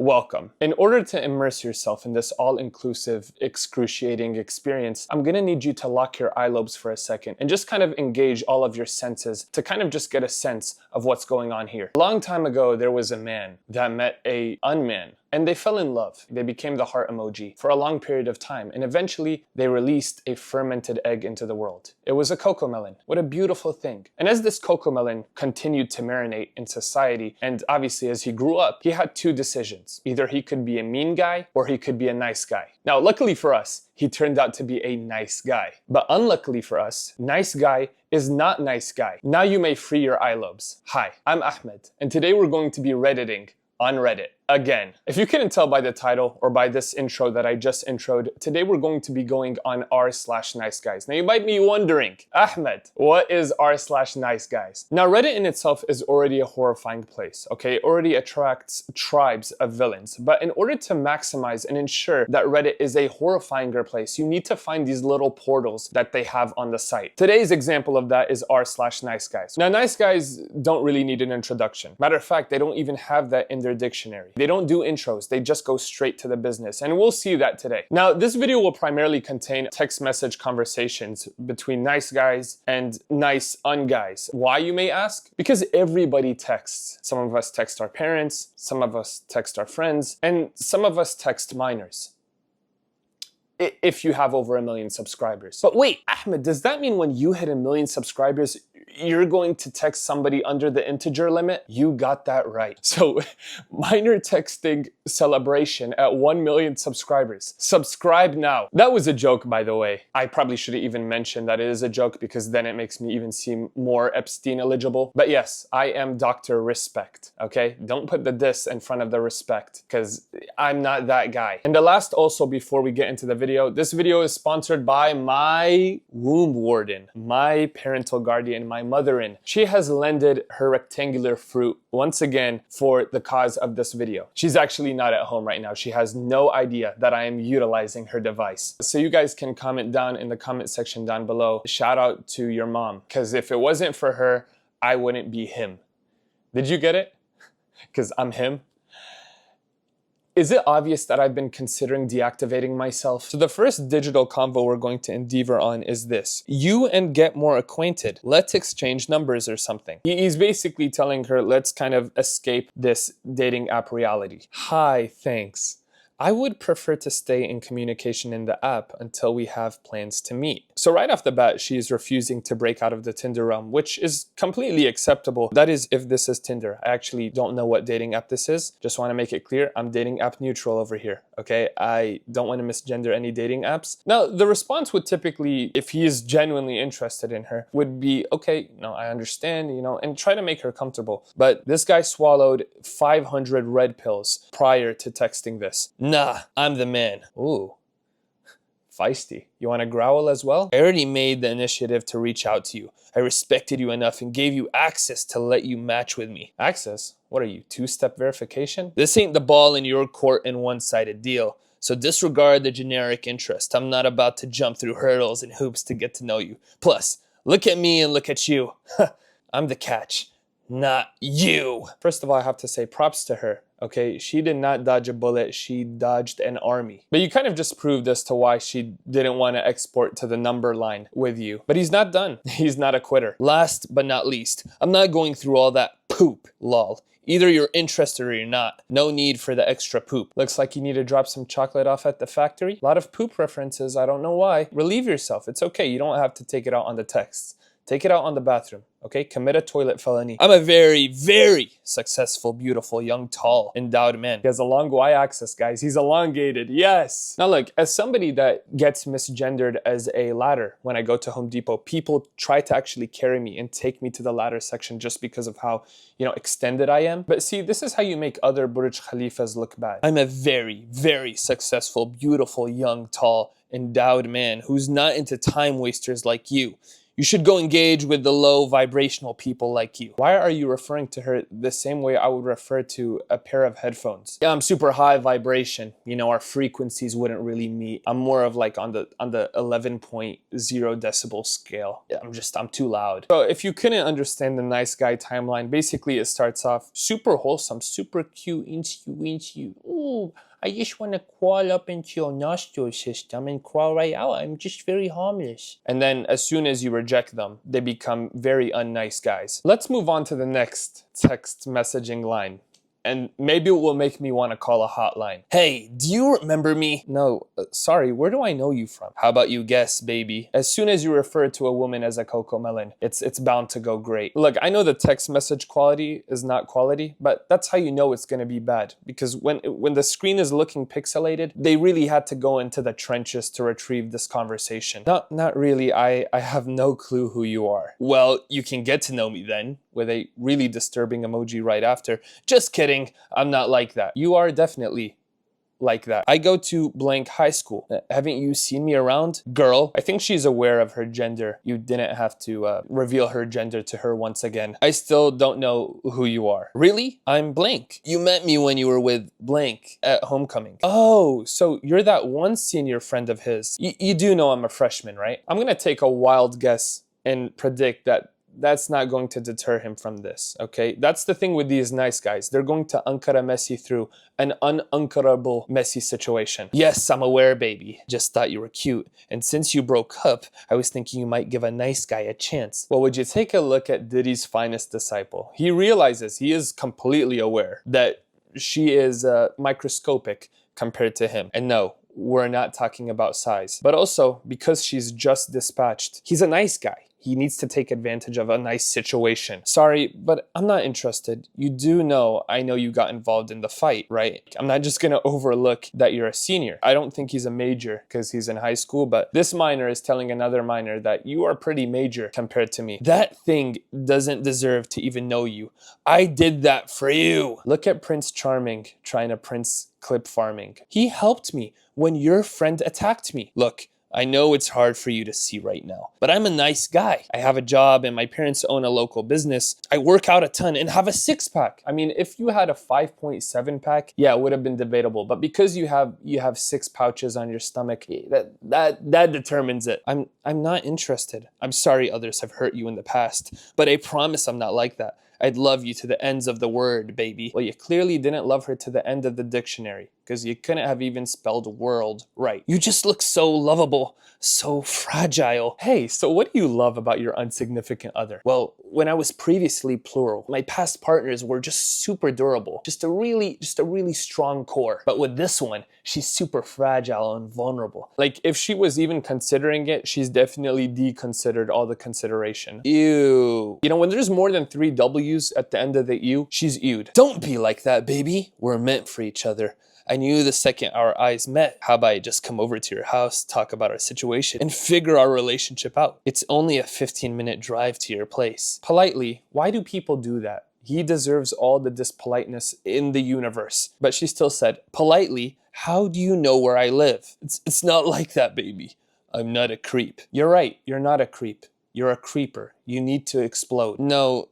welcome. In order to immerse yourself in this all-inclusive, excruciating experience, I'm gonna need you to lock your eye lobes for a second and just kind of engage all of your senses to kind of just get a sense of what's going on here. A long time ago, there was a man that met a unman, and they fell in love. They became the heart emoji for a long period of time, and eventually they released a fermented egg into the world. It was a cocoa melon. What a beautiful thing. And as this cocoa melon continued to marinate in society, and obviously as he grew up, he had two decisions. Either he could be a mean guy or he could be a nice guy. Now, luckily for us, he turned out to be a nice guy. But unluckily for us, nice guy is not nice guy. Now you may free your eye lobes. Hi, I'm Ahmed, and today we're going to be Redditing on Reddit. Again, if you couldn't tell by the title or by this intro that I just introed, today we're going to be going on r/niceguys. Now you might be wondering, Ahmed, what is r/niceguys? Now Reddit in itself is already a horrifying place, okay? It already attracts tribes of villains. But in order to maximize and ensure that Reddit is a horrifinger place, you need to find these little portals that they have on the site. Today's example of that is r/niceguys. Now nice guys don't really need an introduction. Matter of fact, they don't even have that in their dictionary. They don't do intros, they just go straight to the business, and we'll see that today. Now, this video will primarily contain text message conversations between nice guys and nice unguys. Why, you may ask? Because everybody texts. Some of us text our parents, some of us text our friends, and some of us text minors. If you have over 1 million subscribers. But wait, Ahmed, does that mean when you hit 1 million subscribers, you're going to text somebody under the integer limit? You got that right. So, minor texting celebration at 1 million subscribers. Subscribe now. That was a joke, by the way. I probably should have even mentioned that it is a joke because then it makes me even seem more Epstein eligible. But yes, I am Dr. Respect, okay? Don't put the diss in front of the respect because I'm not that guy. And the last also before we get into the video, this video is sponsored by my womb warden, my parental guardian, my mother-in. She has lended her rectangular fruit once again for the cause of this video. She's actually not at home right now. She has no idea that I am utilizing her device. So you guys can comment down in the comment section down below. Shout out to your mom, because if it wasn't for her, I wouldn't be him. Did you get it? Because I'm him. Is it obvious that I've been considering deactivating myself? So the first digital convo we're going to endeavor on is this. You and get more acquainted. Let's exchange numbers or something. He's basically telling her, let's kind of escape this dating app reality. Hi, thanks. I would prefer to stay in communication in the app until we have plans to meet. So right off the bat, she is refusing to break out of the Tinder realm, which is completely acceptable. That is, if this is Tinder. I actually don't know what dating app this is. Just want to make it clear, I'm dating app neutral over here, okay? I don't want to misgender any dating apps. Now, the response would typically, if he is genuinely interested in her, would be, okay, no, I understand, you know, and try to make her comfortable. But this guy swallowed 500 red pills prior to texting this. Nah, I'm the man. Ooh, feisty. You want to growl as well? I already made the initiative to reach out to you. I respected you enough and gave you access to let you match with me. Access? What are you, two-step verification? This ain't the ball in your court and one-sided deal. So disregard the generic interest. I'm not about to jump through hurdles and hoops to get to know you. Plus, look at me and look at you. I'm the catch, not you. First of all, I have to say props to her. Okay, she did not dodge a bullet, she dodged an army. But you kind of just proved as to why she didn't want to export to the number line with you. But he's not done. He's not a quitter. Last but not least, I'm not going through all that poop, lol. Either you're interested or you're not. No need for the extra poop. Looks like you need to drop some chocolate off at the factory. A lot of poop references, I don't know why. Relieve yourself, it's okay. You don't have to take it out on the texts. Take it out on the bathroom, okay? Commit a toilet felony. I'm a very, very successful, beautiful, young, tall, endowed man. He has a long y-axis, guys. He's elongated, yes. Now look, as somebody that gets misgendered as a ladder when I go to Home Depot, people try to actually carry me and take me to the ladder section just because of how, you know, extended I am. But see, this is how you make other Burj Khalifas look bad. I'm a very, very successful, beautiful, young, tall, endowed man who's not into time wasters like you. You should go engage with the low vibrational people like you. Why are you referring to her the same way I would refer to a pair of headphones? Yeah, I'm super high vibration. You know, our frequencies wouldn't really meet. I'm more of like on the 11.0 decibel scale. Yeah, I'm too loud. So if you couldn't understand the nice guy timeline, basically it starts off super wholesome, super cute, into you. Ooh, I just want to crawl up into your nostril system and crawl right out. I'm just very harmless. And then as soon as you reject them, they become very unnice guys. Let's move on to the next text messaging line. And maybe it will make me want to call a hotline. Hey, do you remember me? No, sorry, where do I know you from? How about you guess, baby? As soon as you refer to a woman as a cocoa melon, it's bound to go great. Look, I know the text message quality is not quality, but that's how you know it's going to be bad. Because when the screen is looking pixelated, they really had to go into the trenches to retrieve this conversation. Not really, I have no clue who you are. Well, you can get to know me then, with a really disturbing emoji right after. Just kidding, I'm not like that. You are definitely like that. I go to blank high school. Haven't you seen me around? Girl, I think she's aware of her gender. You didn't have to reveal her gender to her once again. I still don't know who you are. Really? I'm blank. You met me when you were with blank at homecoming. Oh, so you're that one senior friend of his. You do know I'm a freshman, right? I'm gonna take a wild guess and predict that that's not going to deter him from this, okay? That's the thing with these nice guys. They're going to Ankara Messi through an unankarable Messi situation. Yes, I'm aware, baby. Just thought you were cute. And since you broke up, I was thinking you might give a nice guy a chance. Well, would you take a look at Diddy's finest disciple? He realizes, he is completely aware that she is microscopic compared to him. And no, we're not talking about size. But also, because she's just dispatched, he's a nice guy. He needs to take advantage of a nice situation. Sorry, but I'm not interested. You do know I know you got involved in the fight, right? I'm not just gonna overlook that you're a senior. I don't think he's a major because he's in high school, but this minor is telling another minor that you are pretty major compared to me. That thing doesn't deserve to even know you. I did that for you. Look at Prince Charming trying to Prince clip farming. He helped me when your friend attacked me. Look, I know it's hard for you to see right now, but I'm a nice guy. I have a job and my parents own a local business. I work out a ton and have a six-pack. I mean, if you had a 5.7 pack, yeah, it would have been debatable. But because you have 6 pouches on your stomach, that determines it. I'm not interested. I'm sorry others have hurt you in the past, but I promise I'm not like that. I'd love you to the ends of the word, baby. Well, you clearly didn't love her to the end of the dictionary, because you couldn't have even spelled world right. You just look so lovable, so fragile. Hey, so what do you love about your unsignificant other? Well, when I was previously plural, my past partners were just super durable, just a really strong core. But with this one, she's super fragile and vulnerable. Like, if she was even considering it, she's definitely deconsidered all the consideration. Ew. You know, when there's more than 3 W's at the end of the ew, she's ewed. Don't be like that, baby. We're meant for each other. I knew the second our eyes met. How about I just come over to your house, talk about our situation, and figure our relationship out? It's only a 15-minute drive to your place. Politely, why do people do that? He deserves all the dispoliteness in the universe. But she still said, politely, how do you know where I live? It's not like that, baby. I'm not a creep. You're right, you're not a creep. You're a creeper. You need to explode. No,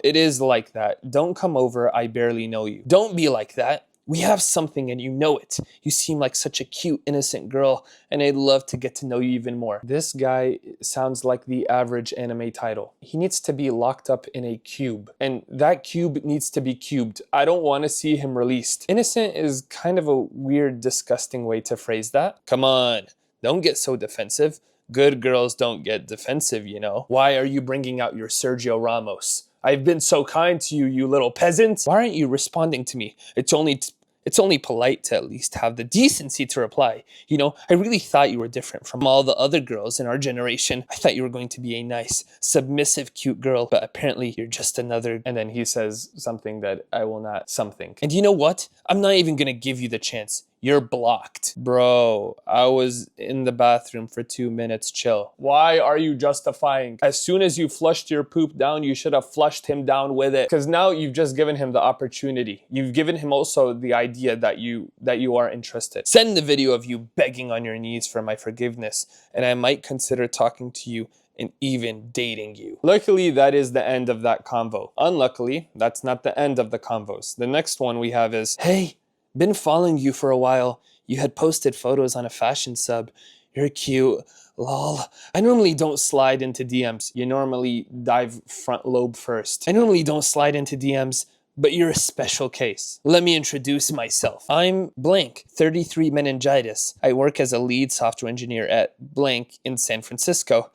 it is like that. Don't come over, I barely know you. Don't be like that. We have something and you know it. You seem like such a cute, innocent girl, and I'd love to get to know you even more. This guy sounds like the average anime title. He needs to be locked up in a cube, and that cube needs to be cubed. I don't want to see him released. Innocent is kind of a weird, disgusting way to phrase that. Come on, don't get so defensive. Good girls don't get defensive, you know. Why are you bringing out your Sergio Ramos? I've been so kind to you, you little peasant. Why aren't you responding to me? It's only polite to at least have the decency to reply. You know, I really thought you were different from all the other girls in our generation. I thought you were going to be a nice, submissive, cute girl, but apparently you're just another. And then he says something that I will not something. And you know what? I'm not even gonna give you the chance. You're blocked. Bro, I was in the bathroom for 2 minutes, chill. Why are you justifying? As soon as you flushed your poop down, you should have flushed him down with it. Because now you've just given him the opportunity. You've given him also the idea that you are interested. Send the video of you begging on your knees for my forgiveness, and I might consider talking to you and even dating you. Luckily, that is the end of that convo. Unluckily, that's not the end of the convos. The next one we have is, hey, been following you for a while. You had posted photos on a fashion sub. You're cute. Lol. I normally don't slide into DMs. You normally dive front lobe first. I normally don't slide into DMs, but you're a special case. Let me introduce myself. I'm blank, 33 meningitis. I work as a lead software engineer at blank in San Francisco.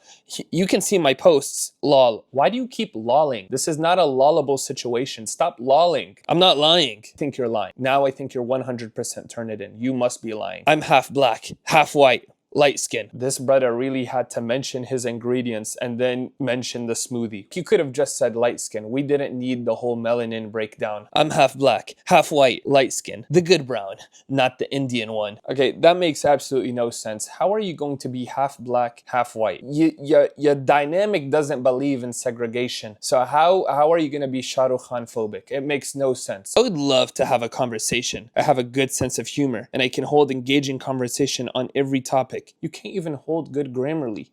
You can see my posts. Lol. Why do you keep lolling? This is not a lollable situation. Stop lolling. I'm not lying. I think you're lying. Now I think you're 100% Turnitin. You must be lying. I'm half black, half white. Light skin. This brother really had to mention his ingredients and then mention the smoothie. He could have just said light skin. We didn't need the whole melanin breakdown. I'm half black, half white, light skin. The good brown, not the Indian one. Okay, that makes absolutely no sense. How are you going to be half black, half white? Your dynamic doesn't believe in segregation. So how are you going to be Shah Rukh Khan phobic? It makes no sense. I would love to have a conversation. I have a good sense of humor and I can hold engaging conversation on every topic. You can't even hold good Grammarly.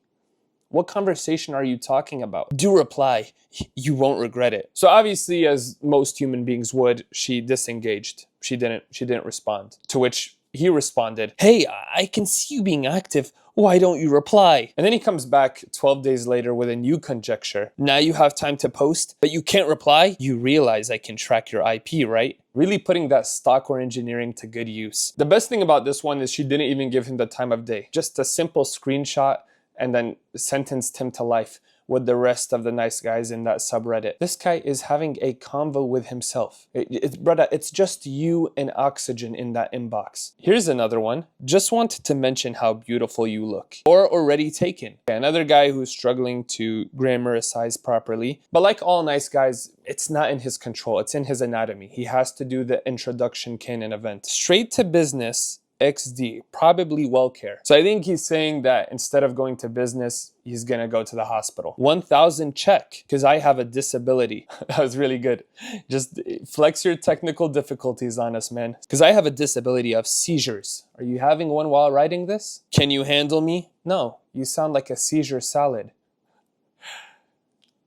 What conversation are you talking about? Do reply. You won't regret it. So obviously, as most human beings would, she disengaged. She didn't respond. To which he responded, hey, I can see you being active. Why don't you reply? And then he comes back 12 days later with a new conjecture. Now you have time to post, but you can't reply? You realize I can track your IP, right? Really putting that software engineering to good use. The best thing about this one is she didn't even give him the time of day. Just a simple screenshot and then sentenced him to life with the rest of the nice guys in that subreddit. This guy is having a convo with himself. Brother, it's just you and oxygen in that inbox. Here's another one. Just wanted to mention how beautiful you look. Or already taken. Another guy who's struggling to grammaricize properly. But like all nice guys, it's not in his control. It's in his anatomy. He has to do the introduction canon event. Straight to business. XD, probably WellCare. So I think he's saying that instead of going to business, he's gonna go to the hospital. 1,000 check, because I have a disability. That was really good. Just flex your technical difficulties on us, man. Because I have a disability of seizures. Are you having one while writing this? Can you handle me? No, you sound like a seizure salad.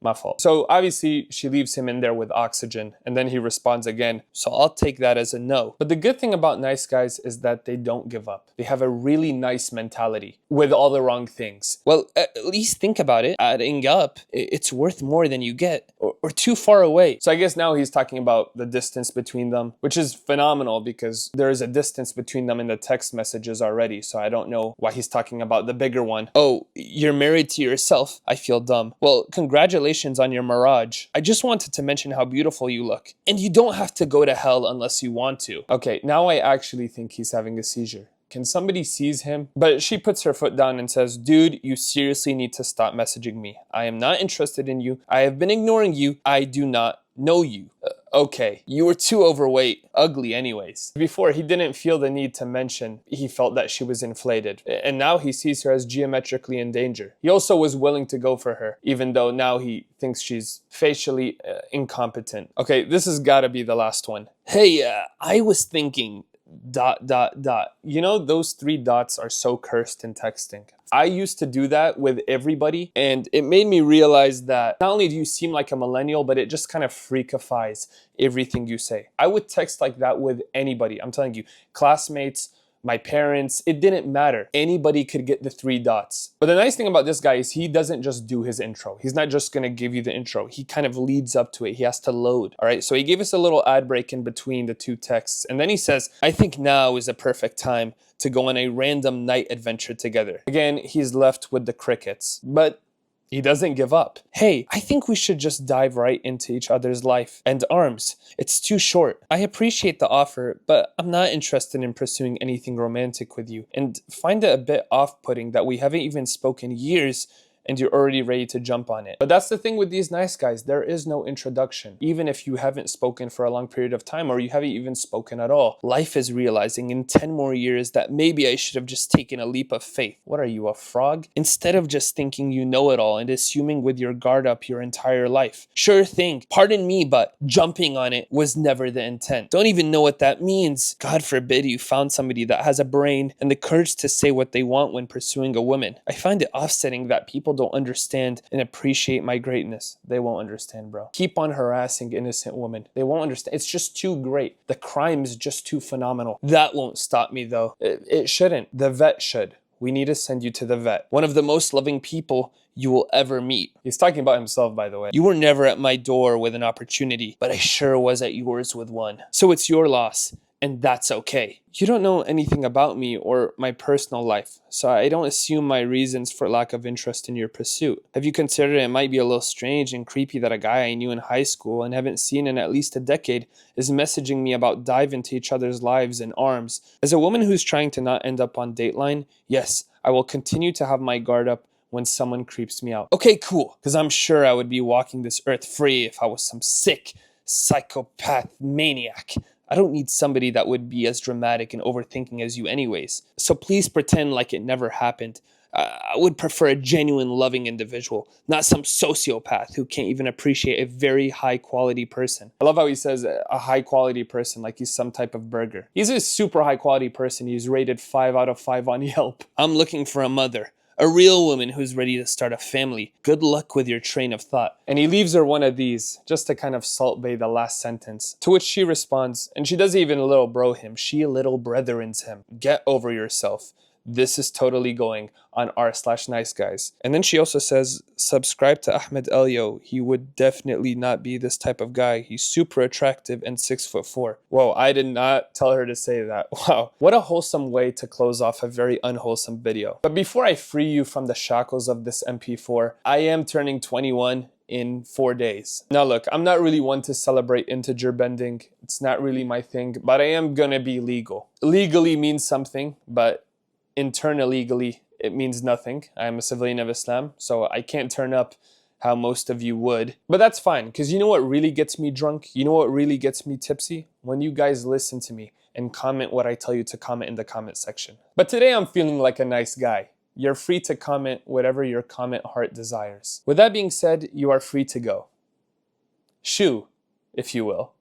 My fault. So obviously she leaves him in there with oxygen and then he responds again. So I'll take that as a no. But the good thing about nice guys is that they don't give up. They have a really nice mentality with all the wrong things. Well, at least think about it. Adding up, it's worth more than you get or too far away. So I guess now he's talking about the distance between them, which is phenomenal because there is a distance between them in the text messages already. So I don't know why he's talking about the bigger one. Oh, you're married to yourself. I feel dumb. Well, congratulations on your mirage. I just wanted to mention how beautiful you look. And you don't have to go to hell unless you want to. Okay, now I actually think he's having a seizure. Can somebody seize him? But she puts her foot down and says, dude, you seriously need to stop messaging me. I am not interested in you. I have been ignoring you. I do not know you. Okay, you were too overweight, ugly anyways. Before, he didn't feel the need to mention he felt that she was inflated. And now he sees her as geometrically in danger. He also was willing to go for her, even though now he thinks she's facially incompetent. Okay, this has got to be the last one. Hey, I was thinking... ... You know, those 3 dots are so cursed in texting. I used to do that with everybody, and it made me realize that not only do you seem like a millennial, but it just kind of freakifies everything you say. I would text like that with anybody. I'm telling you, classmates, my parents, it didn't matter. Anybody could get the 3 dots. But the nice thing about this guy is he doesn't just do his intro. He's not just gonna give you the intro. He kind of leads up to it. He has to load, all right? So he gave us a little ad break in between the 2 texts. And then he says, I think now is a perfect time to go on a random night adventure together. Again, he's left with the crickets, but he doesn't give up. Hey, I think we should just dive right into each other's life and arms. It's too short. I appreciate the offer, but I'm not interested in pursuing anything romantic with you and find it a bit off-putting that we haven't even spoken years and you're already ready to jump on it. But that's the thing with these nice guys. There is no introduction. Even if you haven't spoken for a long period of time or you haven't even spoken at all. Life is realizing in 10 more years that maybe I should have just taken a leap of faith. What are you, a frog? Instead of just thinking you know it all and assuming with your guard up your entire life. Sure thing, pardon me, but jumping on it was never the intent. Don't even know what that means. God forbid you found somebody that has a brain and the courage to say what they want when pursuing a woman. I find it offsetting that people people don't understand and appreciate my greatness. They won't understand, bro. Keep on harassing innocent women. They won't understand. It's just too great. The crime is just too phenomenal. That won't stop me though. It shouldn't. The vet should. We need to send you to the vet. One of the most loving people you will ever meet. He's talking about himself, by the way. You were never at my door with an opportunity, but I sure was at yours with one. So it's your loss, and that's okay. You don't know anything about me or my personal life, so I don't assume my reasons for lack of interest in your pursuit. Have you considered it might be a little strange and creepy that a guy I knew in high school and haven't seen in at least a decade is messaging me about dive into each other's lives in arms? As a woman who's trying to not end up on Dateline, yes, I will continue to have my guard up when someone creeps me out. Okay, cool, because I'm sure I would be walking this earth free if I was some sick psychopath maniac. I don't need somebody that would be as dramatic and overthinking as you anyways. So please pretend like it never happened. I would prefer a genuine, loving individual, not some sociopath who can't even appreciate a very high-quality person. I love how he says a high-quality person like he's some type of burger. He's a super high-quality person. He's rated 5 out of 5 on Yelp. I'm looking for a mother. A real woman who's ready to start a family. Good luck with your train of thought. And he leaves her one of these, just to kind of salt bay the last sentence. To which she responds, and she doesn't even little bro him, she little brethrens him. Get over yourself. This is totally going on r/niceguys. And then she also says, subscribe to ahmadelyo. He would definitely not be this type of guy. He's super attractive and 6'4". Whoa, I did not tell her to say that. Wow. What a wholesome way to close off a very unwholesome video. But before I free you from the shackles of this MP4, I am turning 21 in 4 days. Now look, I'm not really one to celebrate integer bending. It's not really my thing, but I am gonna be legal. Legally means something, but internally, it means nothing. I am a civilian of Islam, so I can't turn up how most of you would. But that's fine, because you know what really gets me drunk? You know what really gets me tipsy? When you guys listen to me and comment what I tell you to comment in the comment section. But today I'm feeling like a nice guy. You're free to comment whatever your comment heart desires. With that being said, you are free to go. Shoo, if you will.